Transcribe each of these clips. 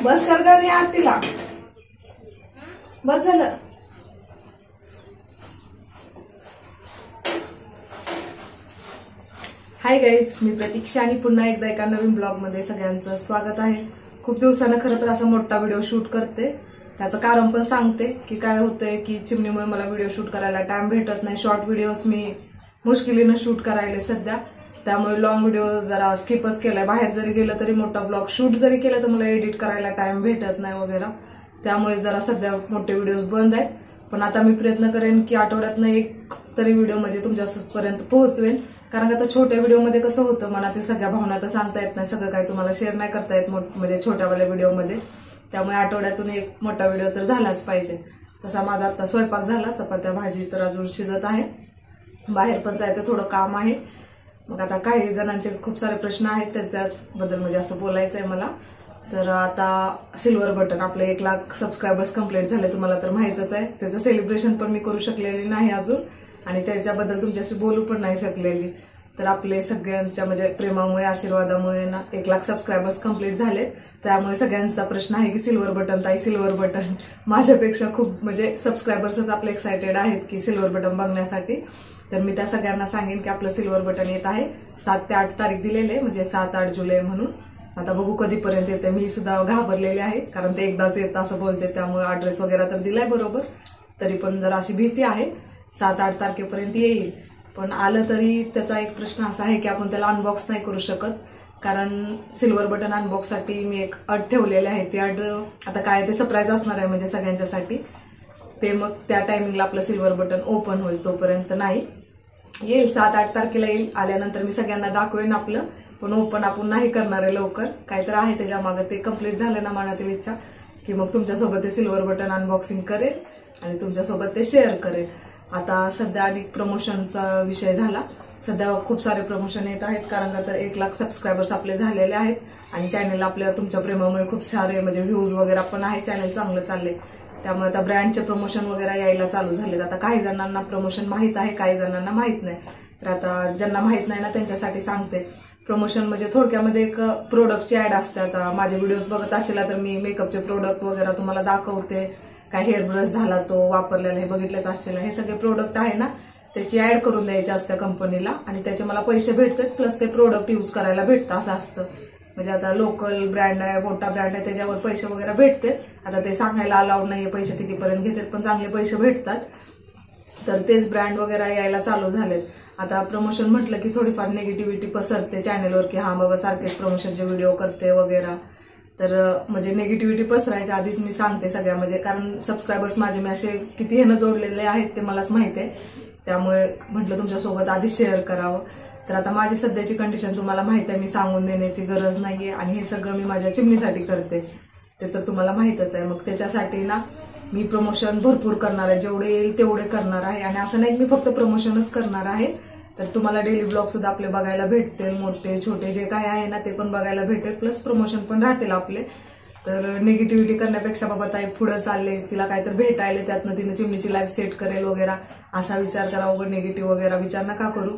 बस कर गं आत तिला बस झालं। हाय गाईज, मी प्रतीक्षा आणि पुन्हा एकदा एका नवीन ब्लॉग मध्ये सगळ्यांचं स्वागत आहे। खूप दिवसानं खरं तर असा मोठा व्हिडिओ शूट करते, त्याचं कारण पण सांगते की काय होतंय की चिमणीमुळे मला व्हिडिओ शूट करायला टाइम भेटत नाही। शॉर्ट व्हिडिओज मी मुश्किलीनं शूट करायले सध्या, त्यामुळे लॉंग व्हिडिओ जरा स्किपच केलाय। बाहेर जरी गेलं तरी मोठा ब्लॉग शूट जरी केला तर मला एडिट करायला टाइम भेटत नाही वगैरे, त्यामुळे जरा सध्या मोठे व्हिडिओज बंद आहेत। पण आता मी प्रयत्न करेन की आठवड्यातनं एक तरी व्हिडिओ म्हणजे तुमच्यापर्यंत पोहोचवेन, कारण का आता छोट्या व्हिडिओमध्ये कसं होतं मनातील सगळ्या भावना तर सांगता येत नाही, सगळं काही तुम्हाला शेअर नाही करता येत म्हणजे छोट्यावाल्या व्हिडिओमध्ये। त्यामुळे आठवड्यातून एक मोठा व्हिडिओ तर झालाच पाहिजे। तसा माझा आता स्वयंपाक झाला, चपात्या भाजी तर अजून शिजत आहे, बाहेर पण जायचं थोडं काम आहे। मग आता काही जणांचे खूप सारे प्रश्न आहेत त्याच्याच बद्दल म्हणजे असं बोलायचं आहे मला। तर आता सिल्वर बटन आपले 1 लाख सबस्क्रायबर्स कंप्लीट झाले, तुम्हाला तर माहितच आहे। त्याचं सेलिब्रेशन पण मी करू शकलेली नाही अजून आणि त्याच्याबद्दल तुमच्याशी बोलू पण नाही शकलेली। तर आपले सगळ्यांच्या म्हणजे प्रेमामुळे आशीर्वादामुळे ना 1 लाख सबस्क्रायबर्स कंप्लीट झाले, त्यामुळे सगळ्यांचा प्रश्न आहे की सिल्वर बटन ताई सिल्वर बटन। माझ्यापेक्षा खूप म्हणजे सबस्क्रायबर्सच आपले एक्साइटेड आहेत की सिल्वर बटन बघण्यासाठी। तर मी त्या सगळ्यांना सांगेन की आपलं सिल्वर बटन येत आहे 7 ते 8 तारीख दिलेले, म्हणजे 7-8 जुलै म्हणून। आता बघू कधीपर्यंत येते, मी सुद्धा घाबरलेले आहे कारण ते एकदाच येतं असं बोलते, त्यामुळे ऍड्रेस वगैरे तर दिलाय बरोबर, तरी पण जरा अशी भीती आहे 7-8 तारखेपर्यंत येईल। पण आलं तरी त्याचा एक प्रश्न असा आहे की आपण त्याला अनबॉक्स नाही करू शकत, कारण सिल्वर बटन अनबॉक्स साठी मी एक अट ठेवलेली आहे। ती अट आता काय ते सरप्राईज असणार आहे म्हणजे सगळ्यांच्यासाठी, ते मग त्या टायमिंगला आपलं सिल्वर बटन ओपन होईल, तोपर्यंत नाही येईल। 7-8 तारखेला येईल, आल्यानंतर मी सगळ्यांना दाखवेन आपलं, पण ओपन आपण नाही करणार आहे लवकर, काहीतरी आहे त्याच्या मागे। ते कम्प्लीट झालं ना मनातील इच्छा की मग तुमच्यासोबत ते सिल्वर बटन अनबॉक्सिंग करेल आणि तुमच्यासोबत ते शेअर करेल। आता सध्या अनेक प्रमोशनचा विषय झाला, सध्या खूप सारे प्रमोशन येत आहेत, कारण का तर 1 लाख सबस्क्रायबर्स आपले झालेले आहेत आणि चॅनलला आपल्या तुमच्या प्रेमामुळे खूप सारे म्हणजे व्ह्यूज वगैरे पण आहे, चॅनल चांगलं चाललंय। त्यामुळे आता ब्रँडचे प्रमोशन वगैरे यायला चालू झालेत। आता काही जणांना प्रमोशन माहित आहे, काही जणांना माहित नाही। तर आता ज्यांना माहित नाही ना त्यांच्यासाठी सांगते, प्रमोशन म्हणजे थोडक्यामध्ये एक प्रोडक्टची ऍड असते। आता माझे व्हिडिओज बघत असेल तर मी मेकअपचे प्रोडक्ट वगैरे तुम्हाला दाखवते, काय हेअर ब्रश झाला तो वापरलेला हे बघितलंच असेल, हे सगळे प्रोडक्ट आहे ना त्याची ऍड करून द्यायची असते कंपनीला आणि त्याचे मला पैसे भेटतात, प्लस ते प्रोडक्ट यूज करायला भेटतं असं असतं। म्हणजे आता लोकल ब्रँड आहे, मोठा ब्रँड आहे, त्याच्यावर पैसे वगैरे भेटतात। आता ते सांगायला अलाउड नाहीये पैसे कितीपर्यंत घेतात, पण चांगले पैसे भेटतात। तर तेच ब्रँड वगैरे यायला चालू झालेत। आता प्रमोशन म्हटलं की थोडीफार निगेटिव्हिटी पसरते चॅनलवर की हा बाबा सारखेच प्रमोशनचे व्हिडिओ करते वगैरे, तर म्हणजे निगेटिव्हिटी पसरायच्या आधीच मी सांगते सगळ्या, म्हणजे कारण सबस्क्रायबर्स माझे मी असे किती ह्यानं जोडलेले आहेत ते मलाच माहिती आहे, त्यामुळे म्हटलं तुमच्यासोबत आधी शेअर करावं। तर आता माझी सध्याची कंडिशन तुम्हाला माहिती आहे, मी सांगून देण्याची गरज नाहीये आणि हे सगळं मी माझ्या चिमणीसाठी करते, ते तर तुम्हाला माहितच आहे। मग त्याच्यासाठी ना मी प्रमोशन भरपूर करणार आहे, जेवढे येईल तेवढे करणार आहे आणि असं नाही मी फक्त प्रमोशनच करणार आहे, तर तुम्हाला डेली ब्लॉग सुद्धा आपले बघायला भेटतील, मोठे छोटे जे काय आहे ना ते पण बघायला भेटेल, प्लस प्रमोशन पण राहतील आपले। तर निगेटिव्हिटी करण्यापेक्षा बाबा ताई पुढे चालले, तिला काहीतरी भेटायला, त्यातनं तिने चिमणीची लाईफ सेट करेल वगैरे असा विचार करा, वगैरे निगेटिव्ह वगैरे विचार नका करू,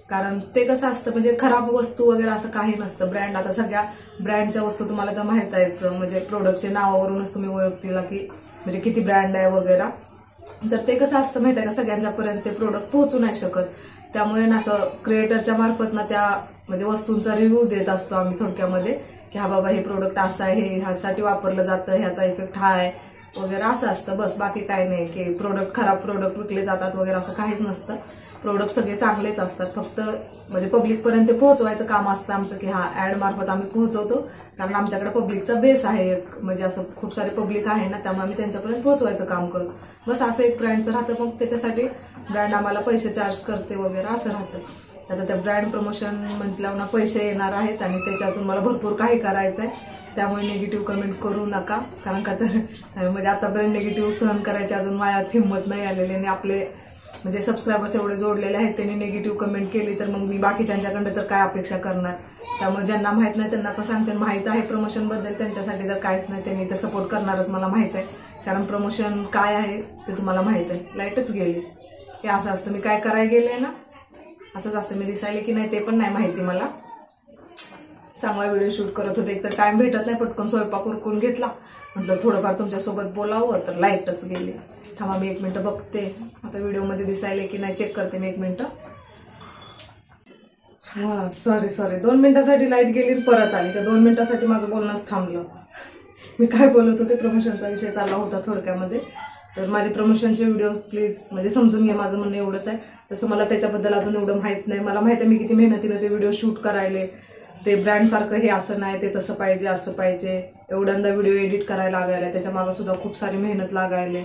कारण ते कसं असतं म्हणजे खराब वस्तू वगैरे असं काही नसतं। ब्रँड आता सगळ्या ब्रँडच्या वस्तू तुम्हाला तर माहित आहेत, म्हणजे प्रोडक्टच्या नावावरूनच तुम्ही ओळखतील की म्हणजे किती ब्रँड आहे वगैरे। तर ते कसं असतं माहिती आहे का, सगळ्यांच्यापर्यंत ते प्रोडक्ट पोहोचू नाही शकत, त्यामुळे ना असं क्रिएटरच्या मार्फत ना त्या म्हणजे वस्तूंचा रिव्ह्यू देत असतो आम्ही थोडक्यामध्ये की हा बाबा हे प्रोडक्ट असं आहे, हे ह्यासाठी वापरलं जातं, ह्याचा इफेक्ट हा आहे वगैरे असं असतं, बस बाकी काय नाही की प्रोडक्ट खराब प्रोडक्ट विकले जातात वगैरे असं काहीच नसतं। प्रोडक्ट सगळे चांगलेच असतात, फक्त म्हणजे पब्लिक पर्यंत पोहोचवायचं काम असतं आमचं की हा ऍड मार्फत आम्ही पोहोचवतो, कारण आमच्याकडे पब्लिकचा बेस आहे, म्हणजे असं खूप सारे पब्लिक आहे ना, त्यामुळे आम्ही त्यांच्यापर्यंत पोहोचवायचं काम करतो, बस असं एक ब्रँडचं राहतं। मग त्याच्यासाठी ब्रँड आम्हाला पैसे चार्ज करते वगैरे असं राहतं। आता त्या ब्रँड प्रमोशन म्हटल्यावर ना पैसे येणार आहेत आणि त्याच्यातून मला भरपूर काही करायचं आहे, त्यामुळे निगेटिव्ह कमेंट करू नका, कारण का तर म्हणजे आतापर्यंत निगेटिव्ह सहन करायची अजून माझ्यात हिंमत नाही आलेली आणि आपले म्हणजे सबस्क्रायबर्स एवढे जोडलेले आहेत, त्यांनी निगेटिव्ह कमेंट केली तर मग मी बाकीच्यांच्याकडे तर काय अपेक्षा करणार। त्यामुळे ज्यांना माहित नाही त्यांना पण सांगते, माहित आहे प्रमोशन बद्दल त्यांच्यासाठी तर काहीच नाही, त्यांनी तर सपोर्ट करणारच मला माहित आहे, कारण प्रमोशन काय आहे ते तुम्हाला माहित आहे। लाईटच गेली हे असं असतं, मी काय करायला गेले ना असंच असतं, मी दिसायले की नाही ते पण नाही माहिती मला। चांगला व्हिडिओ शूट करत होते. एक तर टाइम भेटत नाही, पटकन स्वयंपाक उरकून घेतला, म्हटलं थोडंफार तुमच्यासोबत बोलावं, तर लाईटच गेली. थांबा मी 1 मिनिट बघते आता व्हिडिओमध्ये दिसायला की नाही, चेक करते मी 1 मिनिट. हा सॉरी 2 मिनिटासाठी लाईट गेली परत आली. त्या 2 मिनिटासाठी माझं बोलणंच थांबलं. मी काय बोलत होते, प्रमोशनचा विषय चालला होता थोडक्यामध्ये. तर माझे प्रमोशनचे व्हिडिओ प्लीज म्हणजे समजून घ्या, माझं म्हणणं एवढंच आहे. तसं मला त्याच्याबद्दल अजून एवढं माहित नाही. मला माहित आहे मी किती मेहनतीनं ते व्हिडिओ शूट करायले. ते ब्रँडसारखं हे असं नाही, ते तसं पाहिजे असं पाहिजे, एवढ्यांदा व्हिडिओ एडिट करायला लागायला, त्याच्या मागं सुद्धा खूप सारी मेहनत लागायले.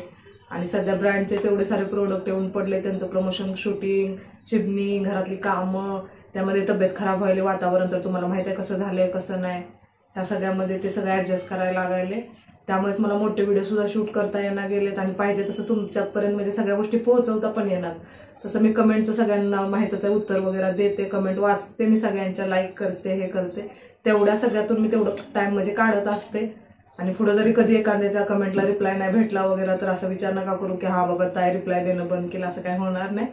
आणि सध्या ब्रँडचेच एवढे सारे प्रोडक्ट येऊन पडले, त्यांचं प्रमोशन, शूटिंग, चिमणी, घरातली कामं, त्यामध्ये तब्येत खराब व्हायला, वातावरण तर तुम्हाला माहिती आहे कसं झालंय कसं नाही, त्या सगळ्यामध्ये ते सगळं ॲडजस्ट करायला लागायले. त्यामुळेच मला मोठे व्हिडिओ सुद्धा शूट करता येणार गेलेत आणि पाहिजे तसं तुमच्यापर्यंत म्हणजे सगळ्या गोष्टी पोहोचवता पण येणार. तसं मी कमेंटचं सगळ्यांना माहितीच आहे, उत्तर वगैरे देते, कमेंट वाचते मी सगळ्यांच्या, लाईक करते, हे करते. तेवढ्या सगळ्यातून मी तेवढं टाइम म्हणजे काढत असते. आणि पुढे जरी कधी एखाद्याच्या कमेंटला रिप्लाय नाही भेटला वगैरे तर असं विचार नका करू की हा बाबा ताई रिप्लाय देणं बंद केलं, असं काही होणार नाही.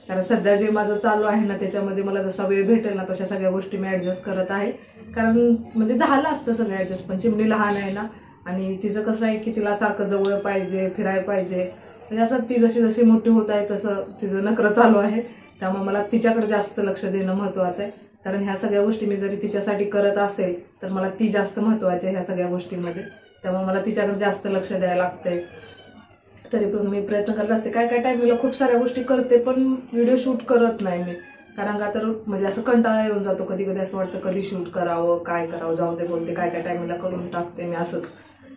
कारण सध्या जे माझं चालू आहे ना त्याच्यामध्ये मला जसा वेळ भेटेल ना तशा सगळ्या गोष्टी मी ॲडजस्ट करत आहे. कारण म्हणजे झालं असतं सगळं ॲडजस्ट, पण चिमणी लहान आहे ना आणि तिचं कसं आहे की तिला सारखं जवळ पाहिजे, फिरायला पाहिजे, म्हणजे असं ती जशी जशी मोठी होत आहे तसं तिचं नखरं चालू आहे. त्यामुळे मला तिच्याकडे जास्त लक्ष देणं महत्त्वाचं आहे. कारण ह्या सगळ्या गोष्टी मी जरी तिच्यासाठी करत असेल तर मला ती जास्त महत्त्वाची आहे ह्या सगळ्या गोष्टींमध्ये. त्यामुळे मला तिच्याकडे जास्त लक्ष द्यायला लागतंय. तरी पण मी प्रयत्न करत असते. काय टायमिंगला खूप साऱ्या गोष्टी करते पण व्हिडिओ शूट करत नाही मी. कारण का तर म्हणजे असं कंटाळा येऊन जातो, कधी कधी असं वाटतं कधी शूट करावं, काय करावं, जाऊ दे बोलते. काय टायमिंगला करून टाकते मी असंच,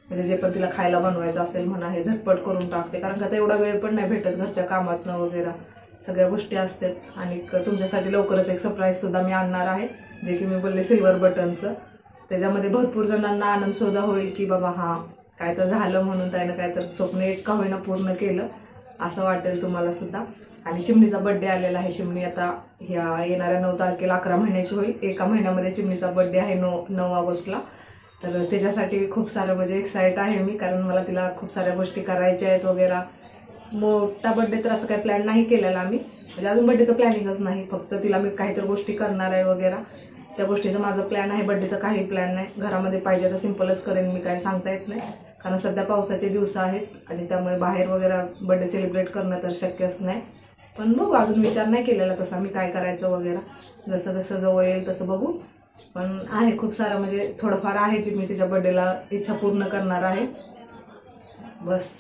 म्हणजे जे पण तिला खायला बनवायचं असेल म्हणा हे झटपट करून टाकते. कारण का तर एवढा वेळ पण नाही भेटत घरच्या कामातनं वगैरे, सगळ्या गोष्टी असतात. आणि तुमच्यासाठी लवकरच एक सरप्राईज सुद्धा मी आणणार आहे, जे की मी बोलले सिल्वर बटनचं. त्याच्यामध्ये भरपूर जणांना आनंद सुद्धा होईल की बाबा हा काय तर झालं म्हणून त्यानं काय तर स्वप्न एक का होईना पूर्ण केलं असं वाटेल तुम्हाला सुद्धा. आणि चिमणीचा बर्थडे आलेला आहे. चिमणी आता ह्या येणाऱ्या 9 तारखेला 11 महिन्याची होईल. एका महिन्यामध्ये चिमणीचा बर्थडे आहे 9 ऑगस्टला. तर त्याच्यासाठी खूप सारं म्हणजे एक्साइट आहे मी, कारण मला तिला खूप साऱ्या गोष्टी करायच्या आहेत वगैरे. मोठा बर्थडे तर असं काही प्लॅन नाही केलेला आम्ही, म्हणजे अजून बर्थडेचं प्लॅनिंगच नाही, फक्त तिला मी काहीतरी गोष्टी करणार आहे वगैरे, त्या गोष्टीचं माझं प्लॅन आहे. बर्थडेचं काही प्लॅन नाही. घरामध्ये पाहिजे तर सिम्पलच करेन मी, काही सांगता येत नाही. कारण सध्या पावसाचे दिवस आहेत आणि त्यामुळे बाहेर वगैरे बर्थडे सेलिब्रेट करणं तर शक्यच नाही. पण बघू, अजून विचार नाही केलेला तसा मी काय करायचं वगैरे, जसं जसं जवळ येईल तसं बघू. पण आहे खूप सारं म्हणजे थोडंफार आहे जी मी तिच्या बर्थडेला इच्छा पूर्ण करणार आहे बस.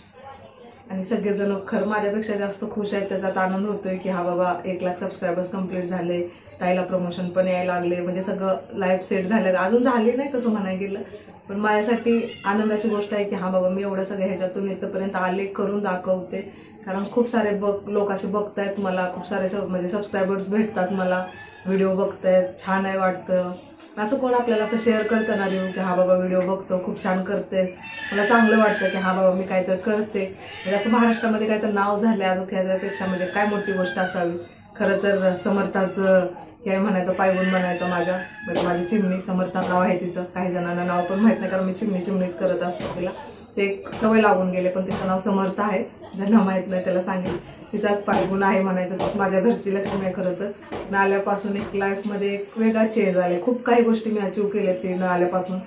आणि सगळेजण खरं माझ्यापेक्षा जास्त खुश आहेत, त्याच्यात आनंद होतोय की हा बाबा 1 लाख सबस्क्रायबर्स कंप्लीट झाले, ताईला प्रमोशन पण यायला लागले, म्हणजे सगळं लाईफ सेट झालं. अजून झाली नाही तसं म्हणायला गेलं, पण माझ्यासाठी आनंदाची गोष्ट आहे की हा बाबा मी एवढं सगळं ह्याच्यातून इथपर्यंत आले, करून दाखवते. कारण खूप सारे लोक असे बघतायत मला, खूप सारे म्हणजे सबस्क्रायबर्स भेटतात मला, व्हिडिओ बघतायत, छान आहे वाटतं. असं कोण आपल्याला असं शेअर करतं ना देऊ की हा बाबा व्हिडिओ बघतो, खूप छान करतेस, मला चांगलं वाटतं की हा बाबा मी काहीतरी करते. म्हणजे असं महाराष्ट्रामध्ये काहीतरी नाव झालं अजून ह्याच्यापेक्षा म्हणजे काय मोठी गोष्ट असावी. खरं तर समर्थाचं हे म्हणायचं, पायगुण म्हणायचं माझ्या, म्हणजे माझी चिमणी समर्था नाव आहे तिचं. काही जणांना नाव पण माहीत नाही, कारण मी चिमणीच करत असते तिला, ते एक सवय लागून गेले. पण तिचं नाव समर्थ आहे, ज्यांना माहीत नाही त्याला सांगेल. तिचाच पायगुण आहे म्हणायचं. माझ्या घरची लक्ष्मी आहे. खरं तर न आल्यापासून एक लाईफमध्ये एक वेगळा चेंज आले. खूप काही गोष्टी मी अचीव केल्या ती न आल्यापासून.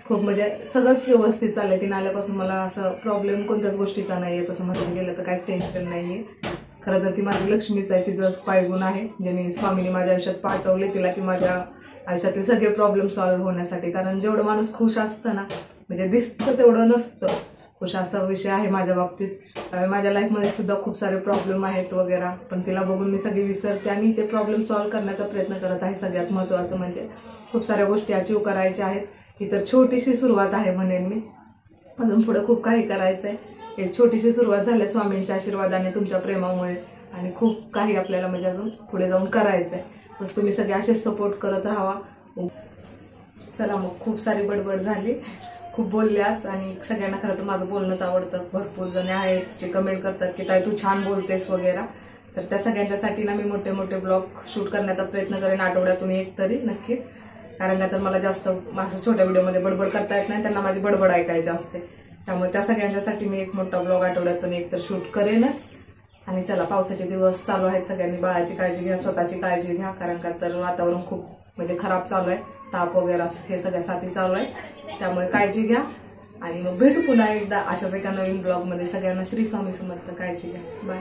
खूप म्हणजे सगळंच व्यवस्थित चाललंय. ती न आल्यापासून मला असं प्रॉब्लेम कोणत्याच गोष्टीचा नाही आहे, तसं म्हटलं गेलं तर काहीच टेन्शन नाही आहे. खरं तर ती माझी लक्ष्मीच आहे, तिचंच पायगुण आहे, ज्यांनी स्वामीने माझ्या आयुष्यात पाठवले तिला की माझ्या आयुष्यातील सगळे प्रॉब्लेम सॉल्व्ह होण्यासाठी. कारण जेवढं माणूस खुश असतं ना, म्हणजे दिसतं तेवढं नसतं खुश, असा विषय आहे माझ्या बाबतीत. माझ्या लाईफमध्ये सुद्धा खूप सारे प्रॉब्लेम आहेत वगैरे, पण तिला बघून मी सगळी विसरते आणि ते प्रॉब्लेम सॉल्व्ह करण्याचा प्रयत्न करत आहे. सगळ्यात महत्त्वाचं म्हणजे खूप साऱ्या गोष्टी अचीव करायच्या आहेत. ही तर छोटीशी सुरुवात आहे म्हणेन मी, अजून पुढे खूप काही करायचं आहे. एक छोटीशी सुरुवात झाली स्वामींच्या आशीर्वादाने, तुमच्या प्रेमामुळे, आणि खूप काही आपल्याला म्हणजे अजून पुढे जाऊन करायचं आहे. बस तुम्ही सगळे असेच सपोर्ट करत राहावा. चला मग, खूप सारी बडबड झाली, खूप बोलल्याच. आणि सगळ्यांना खरं तर माझं बोलणंच आवडतं. भरपूर जण आहेत जे कमेंट करतात की ताई तू छान बोलतेस वगैरे. तर त्या सगळ्यांच्यासाठी ना मी मोठे मोठे ब्लॉग शूट करण्याचा प्रयत्न करेन, आठवड्यातून एक तरी नक्कीच. कारण का तर मला जास्त माझ्या छोट्या व्हिडिओमध्ये बडबड करता येत नाही, त्यांना माझी बडबड ऐकायची असते. त्यामुळे त्या सगळ्यांच्यासाठी मी एक मोठा ब्लॉग आठवड्यातून एक तर शूट करेनच. आणि चला, पावसाचे दिवस चालू आहेत, सगळ्यांनी बाळाची काळजी घ्या, स्वतःची काळजी घ्या. कारण का तर वातावरण खूप म्हणजे खराब चालू आहे. ताप वगैरे असं हे सगळ्या साथी चालू आहे, त्यामुळे काळजी घ्या. आणि मग भेटू पुन्हा एकदा अशाच एका नवीन ब्लॉग मध्ये. सगळ्यांना श्री स्वामी समर्थ. काळजी घ्या. बाय.